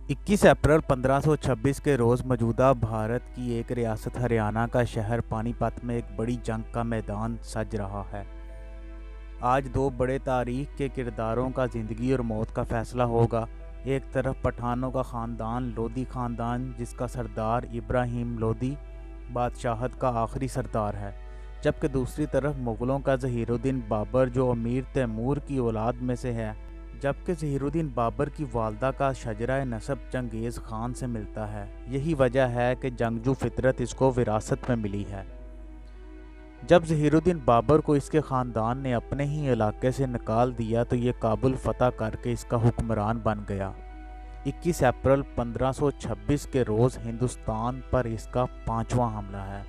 21 अप्रैल 1526 के रोज़ मौजूदा भारत की एक रियासत हरियाणा का शहर पानीपत में एक बड़ी जंग का मैदान सज रहा है। आज दो बड़े तारीख के किरदारों का ज़िंदगी और मौत का फैसला होगा। एक तरफ पठानों का ख़ानदान लोधी ख़ानदान, जिसका सरदार इब्राहिम लोधी बादशाहत का आखिरी सरदार है, जबकि दूसरी तरफ मुग़लों का ज़हीरुद्दीन बाबर, जो अमीर तैमूर की औलाद में से है। जबकि ज़हीरुद्दीन बाबर की वालदा का शजरा नसब चंगेज़ खान से मिलता है। यही वजह है कि जंगजू फितरत इसको विरासत में मिली है। जब ज़हीरुद्दीन बाबर को इसके ख़ानदान ने अपने ही इलाके से निकाल दिया तो ये काबुल फ़तह करके इसका हुक्मरान बन गया। 21 अप्रैल 1526 के रोज़ हिंदुस्तान पर इसका 5वां हमला है,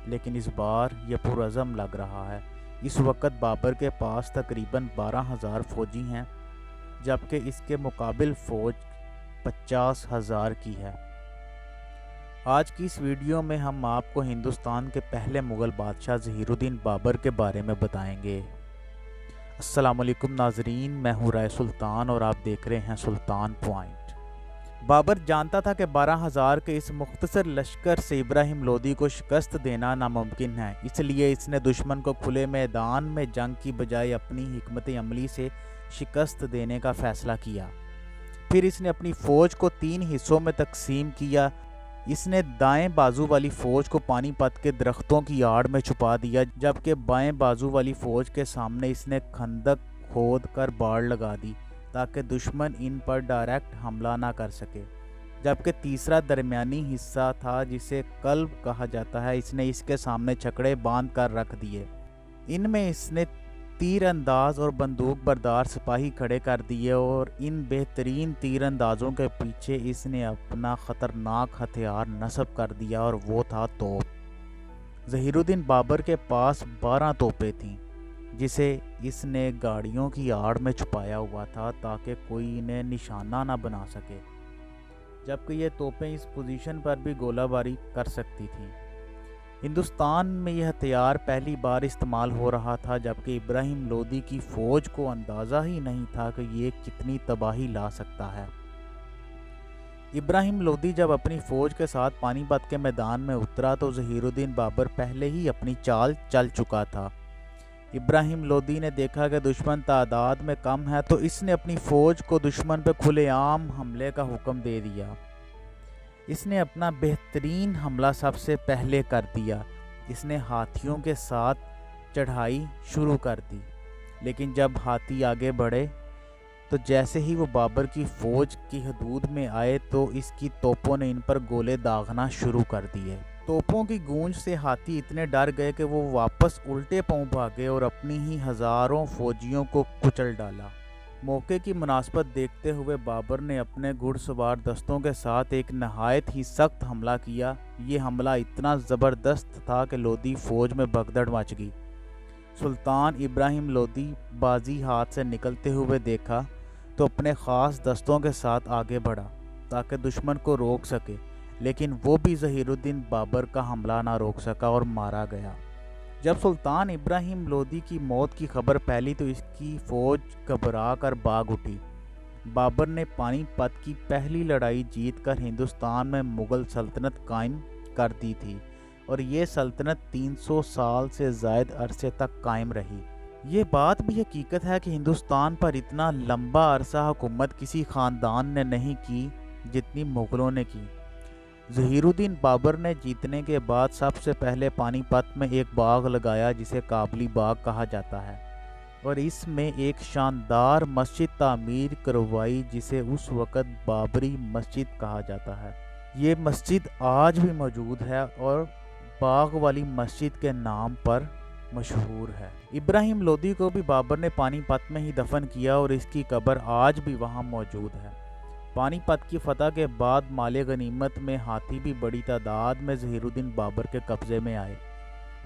लेकिन इस बार यह पुरअज़म लग रहा है। इस वक्त बाबर के पास तकरीबन 12,000 फ़ौजी हैं, जबकि इसके मुकाबिल फ़ौज 50,000 की है। आज की इस वीडियो में हम आपको हिंदुस्तान के पहले मुग़ल बादशाह ज़हीरुद्दीन बाबर के बारे में बताएंगे। अस्सलाम वालेकुम नाज़रीन, मैं हूँ राय सुल्तान और आप देख रहे हैं सुल्तान पॉइंट। बाबर जानता था कि 12,000 के इस मुख्तसर लश्कर से इब्राहिम लोधी को शिकस्त देना नामुमकिन है। इसलिए इसने दुश्मन को खुले मैदान में जंग की बजाय अपनी हिकमत अमली से शिकस्त देने का फ़ैसला किया। फिर इसने अपनी फ़ौज को 3 हिस्सों में तकसीम किया। इसने दाएं बाजू वाली फ़ौज को पानीपत के दरख्तों की आड़ में छुपा दिया, जबकि बाएं बाजू वाली फ़ौज के सामने इसने खंदक खोद कर बाड़ लगा दी ताकि दुश्मन इन पर डायरेक्ट हमला ना कर सके। जबकि तीसरा दरमियानी हिस्सा था, जिसे कल्ब कहा जाता है, इसने इसके सामने छकड़े बांध कर रख दिए। इनमें इसने तीर अंदाज और बंदूक बरदार सिपाही खड़े कर दिए और इन बेहतरीन तीर अंदाजों के पीछे इसने अपना ख़तरनाक हथियार नस्ब कर दिया, और वो था तोप। ज़हीरुद्दीन बाबर के पास 12 तोपें थीं, जिसे इसने गाड़ियों की आड़ में छुपाया हुआ था ताकि कोई इन्हें निशाना ना बना सके, जबकि ये तोपें इस पोजीशन पर भी गोलाबारी कर सकती थीं। हिंदुस्तान में यह हथियार पहली बार इस्तेमाल हो रहा था, जबकि इब्राहिम लोधी की फ़ौज को अंदाज़ा ही नहीं था कि ये कितनी तबाही ला सकता है। इब्राहिम लोधी जब अपनी फ़ौज के साथ पानीपत के मैदान में उतरा तो ज़हीरुद्दीन बाबर पहले ही अपनी चाल चल चुका था। इब्राहिम लोधी ने देखा कि दुश्मन तादाद में कम है, तो इसने अपनी फ़ौज को दुश्मन पर खुलेआम हमले का हुक्म दे दिया। इसने अपना बेहतरीन हमला सबसे पहले कर दिया। इसने हाथियों के साथ चढ़ाई शुरू कर दी, लेकिन जब हाथी आगे बढ़े तो जैसे ही वो बाबर की फ़ौज की हदूद में आए तो इसकी तोपों ने इन पर गोले दागना शुरू कर दिए। तोपों की गूंज से हाथी इतने डर गए कि वो वापस उल्टे पांव भागे और अपनी ही हज़ारों फ़ौजियों को कुचल डाला। मौके की मुनासबत देखते हुए बाबर ने अपने घुड़सवार दस्तों के साथ एक नहायत ही सख्त हमला किया। ये हमला इतना ज़बरदस्त था कि लोधी फ़ौज में भगदड़ मच गई। सुल्तान इब्राहिम लोधी बाजी हाथ से निकलते हुए देखा तो अपने ख़ास दस्तों के साथ आगे बढ़ा ताकि दुश्मन को रोक सके, लेकिन वो भी ज़हीरुद्दीन बाबर का हमला ना रोक सका और मारा गया। जब सुल्तान इब्राहिम लोधी की मौत की खबर फैली तो इसकी फ़ौज घबरा कर भाग उठी। बाबर ने पानीपत की पहली लड़ाई जीतकर हिंदुस्तान में मुग़ल सल्तनत कायम कर दी थी, और ये सल्तनत 300 साल से ज़ायद अरसे तक कायम रही। ये बात भी हकीकत है कि हिंदुस्तान पर इतना लंबा अरसा हुकूमत किसी ख़ानदान ने नहीं की जितनी मुग़लों ने की। ज़हीरुद्दीन बाबर ने जीतने के बाद सबसे पहले पानीपत में एक बाग लगाया जिसे काबली बाग कहा जाता है, और इसमें एक शानदार मस्जिद तामीर करवाई जिसे उस वक़्त बाबरी मस्जिद कहा जाता है। ये मस्जिद आज भी मौजूद है और बाग वाली मस्जिद के नाम पर मशहूर है। इब्राहिम लोधी को भी बाबर ने पानीपत में ही दफन किया और इसकी कब्र आज भी वहाँ मौजूद है। पानीपत की फतह के बाद माले गनीमत में हाथी भी बड़ी तादाद में ज़हीरुद्दीन बाबर के कब्ज़े में आए।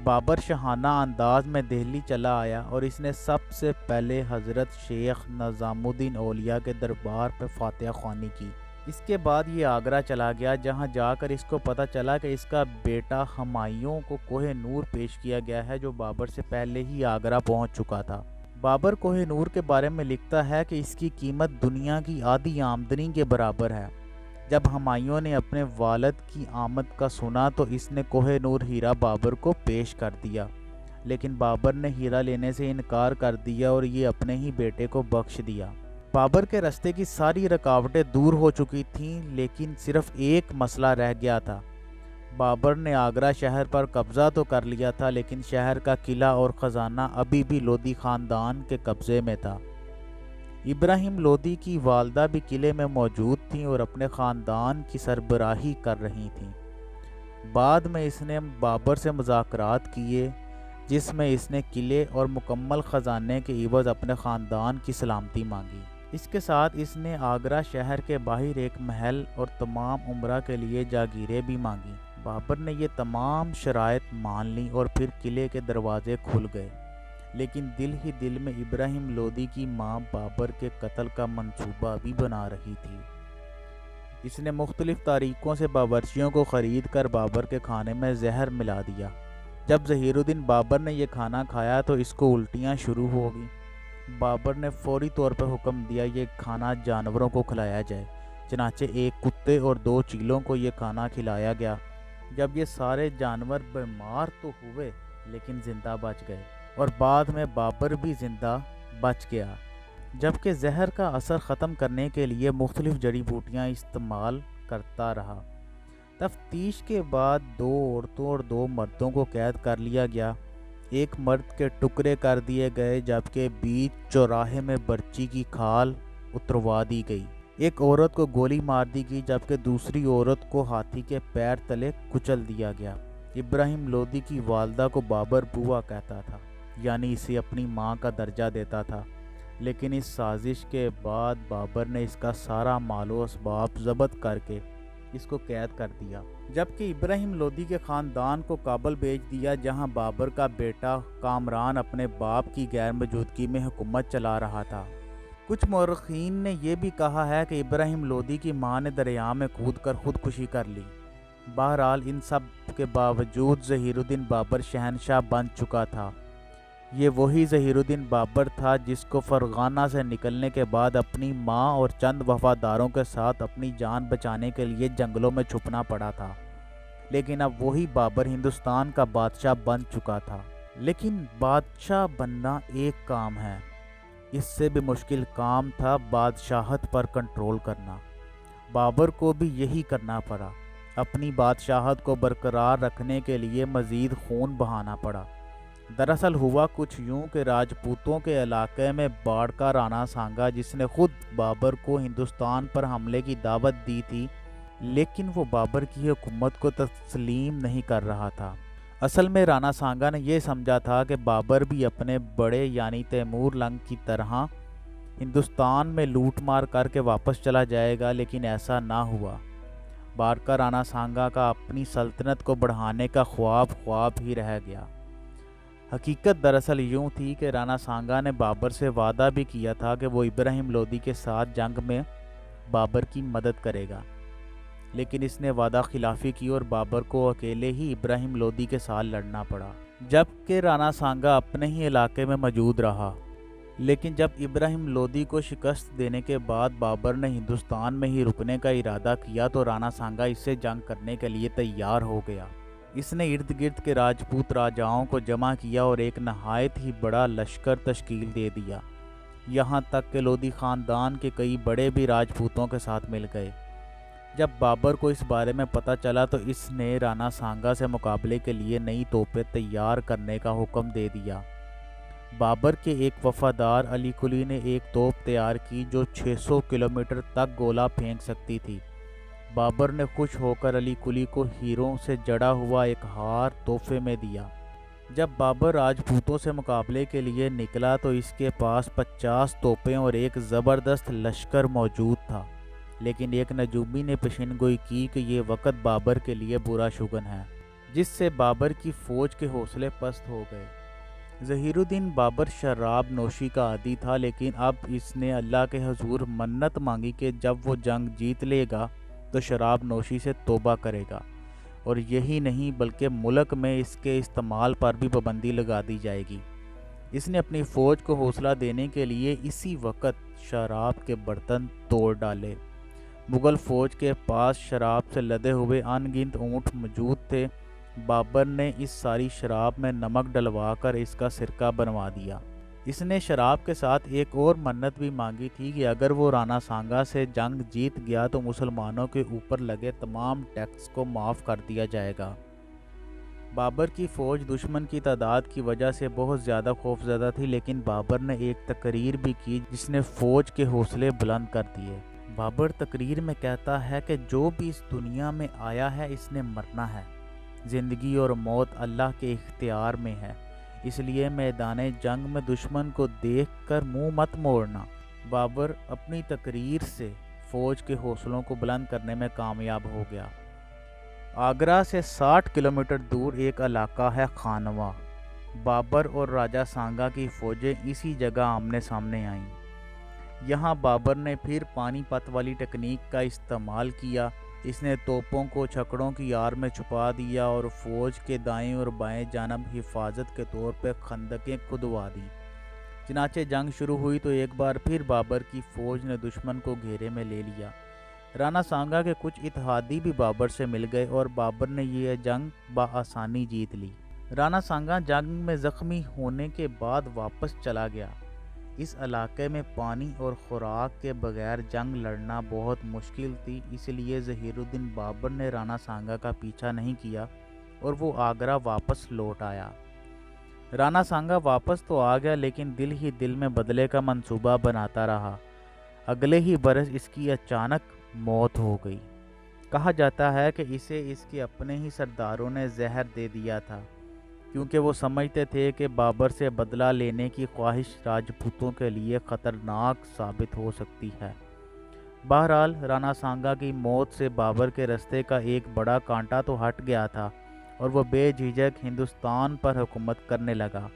बाबर शाहाना अंदाज में दिल्ली चला आया और इसने सबसे पहले हज़रत शेख निज़ामुद्दीन औलिया के दरबार पर फातिहा ख़्वानी की। इसके बाद ये आगरा चला गया, जहाँ जाकर इसको पता चला कि इसका बेटा हुमायूं को कोहे नूर पेश किया गया है, जो बाबर से पहले ही आगरा पहुँच चुका था। बाबर कोहे नूर के बारे में लिखता है कि इसकी कीमत दुनिया की आधी आमदनी के बराबर है। جب ہمایوں نے اپنے والد کی آمد کا سنا تو اس نے کوہ نور ہیرا بابر کو پیش کر دیا، لیکن بابر نے ہیرا لینے سے انکار کر دیا اور یہ اپنے ہی بیٹے کو بخش دیا۔ بابر کے راستے کی ساری رکاوٹیں دور ہو چکی تھیں، لیکن صرف ایک مسئلہ رہ گیا تھا۔ بابر نے آگرہ شہر پر قبضہ تو کر لیا تھا، لیکن شہر کا قلعہ اور خزانہ ابھی بھی لودھی خاندان کے قبضے میں تھا۔ ابراہیم لودھی کی والدہ بھی قلعے میں موجود تھیں اور اپنے خاندان کی سربراہی کر رہی تھیں۔ بعد میں اس نے بابر سے مذاکرات کیے، جس میں اس نے قلعے اور مکمل خزانے کے عوض اپنے خاندان کی سلامتی مانگی۔ اس کے ساتھ اس نے آگرہ شہر کے باہر ایک محل اور تمام عمرہ کے لیے جاگیریں بھی مانگی۔ بابر نے یہ تمام شرائط مان لیں اور پھر قلعے کے دروازے کھل گئے، لیکن دل ہی دل میں ابراہیم لودھی کی ماں بابر کے قتل کا منصوبہ بھی بنا رہی تھی۔ اس نے مختلف طریقوں سے باورچیوں کو خرید کر بابر کے کھانے میں زہر ملا دیا۔ جب ظہیر الدین بابر نے یہ کھانا کھایا تو اس کو الٹیاں شروع ہو گئیں۔ بابر نے فوری طور پر حکم دیا یہ کھانا جانوروں کو کھلایا جائے، چنانچہ ایک کتے اور 2 چیلوں کو یہ کھانا کھلایا گیا۔ جب یہ سارے جانور بیمار تو ہوئے لیکن زندہ بچ گئے، اور بعد میں بابر بھی زندہ بچ گیا، جبکہ زہر کا اثر ختم کرنے کے لیے مختلف جڑی بوٹیاں استعمال کرتا رہا۔ تفتیش کے بعد 2 عورتوں اور 2 مردوں کو قید کر لیا گیا۔ ایک مرد کے ٹکڑے کر دیے گئے، جبکہ بیچ چوراہے میں برچی کی کھال اتروا دی گئی۔ ایک عورت کو گولی مار دی گئی، جبکہ دوسری عورت کو ہاتھی کے پیر تلے کچل دیا گیا۔ ابراہیم لودھی کی والدہ کو بابر بوا کہتا تھا، یعنی اسے اپنی ماں کا درجہ دیتا تھا، لیکن اس سازش کے بعد بابر نے اس کا سارا مال و اسباب ضبط کر کے اس کو قید کر دیا، جبکہ ابراہیم لودھی کے خاندان کو کابل بھیج دیا، جہاں بابر کا بیٹا کامران اپنے باپ کی غیر موجودگی میں حکومت چلا رہا تھا۔ کچھ مورخین نے یہ بھی کہا ہے کہ ابراہیم لودھی کی ماں نے دریا میں کود کر خودکشی کر لی۔ بہرحال ان سب کے باوجود ظہیر الدین بابر شہنشاہ بن چکا تھا۔ یہ وہی ظہیر الدین بابر تھا جس کو فرغانہ سے نکلنے کے بعد اپنی ماں اور چند وفاداروں کے ساتھ اپنی جان بچانے کے لیے جنگلوں میں چھپنا پڑا تھا، لیکن اب وہی بابر ہندوستان کا بادشاہ بن چکا تھا۔ لیکن بادشاہ بننا ایک کام ہے، اس سے بھی مشکل کام تھا بادشاہت پر کنٹرول کرنا۔ بابر کو بھی یہی کرنا پڑا۔ اپنی بادشاہت کو برقرار رکھنے کے لیے مزید خون بہانا پڑا۔ دراصل ہوا کچھ یوں کہ راجپوتوں کے علاقے میں باڑکا رانا سانگا، جس نے خود بابر کو ہندوستان پر حملے کی دعوت دی تھی، لیکن وہ بابر کی حکومت کو تسلیم نہیں کر رہا تھا۔ اصل میں رانا سانگا نے یہ سمجھا تھا کہ بابر بھی اپنے بڑے یعنی تیمور لنگ کی طرح ہندوستان میں لوٹ مار کر کے واپس چلا جائے گا، لیکن ایسا نہ ہوا۔ باڑکا رانا سانگا کا اپنی سلطنت کو بڑھانے کا خواب ہی رہ گیا۔ حقیقت دراصل یوں تھی کہ رانا سانگا نے بابر سے وعدہ بھی کیا تھا کہ وہ ابراہیم لودھی کے ساتھ جنگ میں بابر کی مدد کرے گا، لیکن اس نے وعدہ خلافی کی اور بابر کو اکیلے ہی ابراہیم لودھی کے ساتھ لڑنا پڑا، جبکہ رانا سانگا اپنے ہی علاقے میں موجود رہا۔ لیکن جب ابراہیم لودھی کو شکست دینے کے بعد بابر نے ہندوستان میں ہی رکنے کا ارادہ کیا تو رانا سانگا اس سے جنگ کرنے کے لیے تیار ہو گیا۔ اس نے ارد گرد کے راجپوت راجاؤں کو جمع کیا اور ایک نہایت ہی بڑا لشکر تشکیل دے دیا، یہاں تک کہ لودھی خاندان کے کئی بڑے بھی راجپوتوں کے ساتھ مل گئے۔ جب بابر کو اس بارے میں پتہ چلا تو اس نے رانا سانگا سے مقابلے کے لیے نئی توپیں تیار کرنے کا حکم دے دیا۔ بابر کے ایک وفادار علی قلی نے ایک توپ تیار کی جو 600 کلومیٹر تک گولہ پھینک سکتی تھی۔ بابر نے خوش ہو کر علی قلی کو ہیروں سے جڑا ہوا ایک ہار تحفے میں دیا۔ جب بابر راجپوتوں سے مقابلے کے لیے نکلا تو اس کے پاس 50 توپیں اور ایک زبردست لشکر موجود تھا، لیکن ایک نجومی نے پیشن گوئی کی کہ یہ وقت بابر کے لیے برا شگن ہے، جس سے بابر کی فوج کے حوصلے پست ہو گئے۔ ظہیر الدین بابر شراب نوشی کا عادی تھا، لیکن اب اس نے اللہ کے حضور منت مانگی کہ جب وہ جنگ جیت لے گا تو شراب نوشی سے توبہ کرے گا، اور یہی نہیں بلکہ ملک میں اس کے استعمال پر بھی پابندی لگا دی جائے گی۔ اس نے اپنی فوج کو حوصلہ دینے کے لیے اسی وقت شراب کے برتن توڑ ڈالے۔ मुग़ल फ़ौज के पास शराब से लदे हुए अनगिनत ऊँट मौजूद थे। बाबर ने इस सारी शराब में नमक डलवाकर इसका सिरका बनवा दिया। इसने शराब के साथ एक और मन्नत भी मांगी थी कि अगर वो राणा सांगा से जंग जीत गया तो मुसलमानों के ऊपर लगे तमाम टैक्स को माफ़ कर दिया जाएगा। बाबर की फ़ौज दुश्मन की तादाद की वजह से बहुत ज़्यादा खौफज़दा थी, लेकिन बाबर ने एक तकरीर भी की जिसने फ़ौज के हौसले बुलंद कर दिए। बाबर तकरीर में कहता है कि जो भी इस दुनिया में आया है इसने मरना है। ज़िंदगी और मौत अल्लाह के इख्तियार में है, इसलिए मैदान जंग में दुश्मन को देखकर मुंह मत मोड़ना। बाबर अपनी तकरीर से फ़ौज के हौसलों को बुलंद करने में कामयाब हो गया। आगरा से 60 किलोमीटर दूर एक इलाका है खानवा। बाबर और राजा सांगा की फ़ौजें इसी जगह आमने सामने आईं। यहाँ बाबर ने फिर पानीपत वाली तकनीक का इस्तेमाल किया। इसने तोपों को छकड़ों की आड़ में छुपा दिया और फ़ौज के दाएं और बाएं जानब हिफाजत के तौर पर खंदकें खुदवा दी। चनाचे जंग शुरू हुई तो एक बार फिर बाबर की फ़ौज ने दुश्मन को घेरे में ले लिया। राणा सांगा के कुछ इत्तेहादी भी बाबर से मिल गए और बाबर ने यह जंग बआसानी जीत ली। राणा सांगा जंग में ज़ख्मी होने के बाद वापस चला गया। इस इलाके में पानी और खुराक के बगैर जंग लड़ना बहुत मुश्किल थी, इसलिए ज़हीरुद्दीन बाबर ने राणा सांगा का पीछा नहीं किया और वो आगरा वापस लौट आया। राणा सांगा वापस तो आ गया, लेकिन दिल ही दिल में बदले का मंसूबा बनाता रहा। अगले ही बरस इसकी अचानक मौत हो गई। कहा जाता है कि इसे इसके अपने ही सरदारों ने जहर दे दिया था, क्योंकि वो समझते थे कि बाबर से बदला लेने की ख्वाहिश राजपूतों के लिए ख़तरनाक साबित हो सकती है। बहरहाल राणा सांगा की मौत से बाबर के रास्ते का एक बड़ा कांटा तो हट गया था और वह बेझिझक हिंदुस्तान पर हुकूमत करने लगा।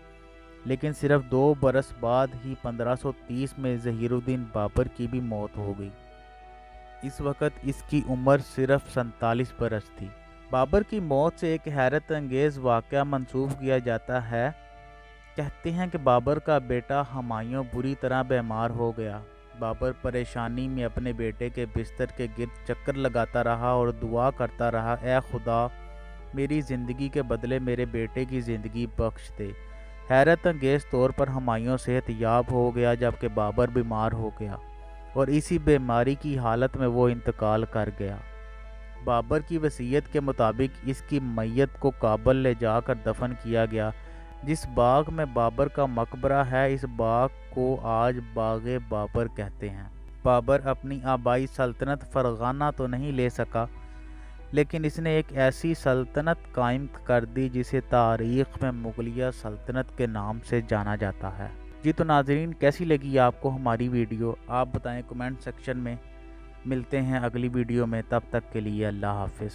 लेकिन सिर्फ 2 बरस बाद ही 1530 में ज़हीरुद्दीन बाबर की भी मौत हो गई। इस वक्त इसकी उम्र सिर्फ 47 बरस थी। बाबर की मौत से एक हैरत अंगेज़ वाक़या मंसूब किया जाता है। कहते हैं कि बाबर का बेटा हुमायूं बुरी तरह बीमार हो गया। बाबर परेशानी में अपने बेटे के बिस्तर के गिर्द चक्कर लगाता रहा और दुआ करता रहा, ऐ खुदा मेरी ज़िंदगी के बदले मेरे बेटे की ज़िंदगी बख्श दे। हैरत अंगेज़ तौर पर हुमायूं सेहतयाब हो गया, जबकि बाबर बीमार हो गया और इसी बीमारी की हालत में वो इंतकाल कर गया। बाबर की वसीयत के मुताबिक इसकी मैयत को काबुल ले जाकर दफन किया गया। जिस बाग में बाबर का मकबरा है, इस बाग को आज बागे बाबर कहते हैं। बाबर अपनी आबाई सल्तनत फरगाना तो नहीं ले सका, लेकिन इसने एक ऐसी सल्तनत कायम कर दी जिसे तारीख़ में मुग़लिया सल्तनत के नाम से जाना जाता है। जी तो नाज़रीन, कैसी लगी आपको हमारी वीडियो, आप बताएं कमेंट सेक्शन में। मिलते हैं अगली वीडियो में, तब तक के लिए अल्लाह हाफ़िज़।